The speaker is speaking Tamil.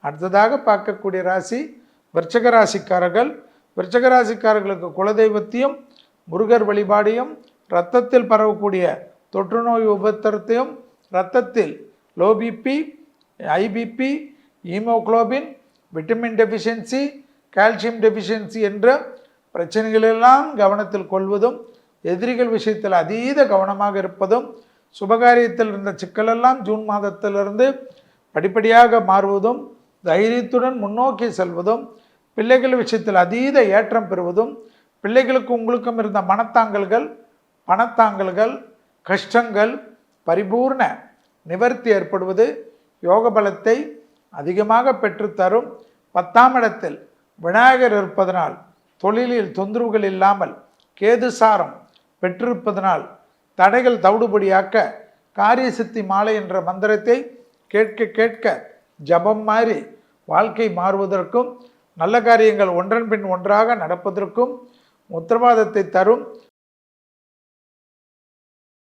அடுத்ததாக பார்க்கக்கூடிய ராசி விருச்சிக ராசிக்காரர்கள். விருச்சிக ராசிக்காரர்களுக்கு குலதெய்வத்தையும் முருகர் வழிபாடையும், இரத்தத்தில் பரவக்கூடிய தொற்றுநோய் உபத்திரத்தையும், இரத்தத்தில் low BP, high BP, haemoglobin, vitamin deficiency, calcium deficiency என்ற பிரச்சனைகளெல்லாம் கவனத்தில் கொள்வதும், எதிரிகள் விஷயத்தில் அதீத கவனமாக இருப்பதும், சுபகாரியத்தில் இருந்த சிக்கலெல்லாம் ஜூன் மாதத்திலிருந்து படிப்படியாக மாறுவதும், தைரியத்துடன் முன்னோக்கி செல்வதும், பிள்ளைகள் விஷயத்தில் அதீத ஏற்றம் பெறுவதும், பிள்ளைகளுக்கு உங்களுக்கும் இருந்த மனத்தாங்கல்கள், பணத்தாங்கல்கள், கஷ்டங்கள் பரிபூர்ண நிவர்த்தி ஏற்படுவது, யோக பலத்தை அதிகமாக பெற்றுத்தரும். 10ஆம் இடத்தில் விநாயகர் இருப்பதனால் தொழிலில் தொந்தரவுகள் இல்லாமல், கேதுசாரம் பெற்றிருப்பதனால் தடைகள் தவிடுபடியாக்க காரிய சித்தி மாலை என்ற மந்திரத்தை கேட்க கேட்க ஜபம் மாதிரி வாழ்க்கை மாறுவதற்கும், நல்ல காரியங்கள் ஒன்றன் பின் ஒன்றாக நடப்பதற்கும் உத்தரவாதத்தை தரும்.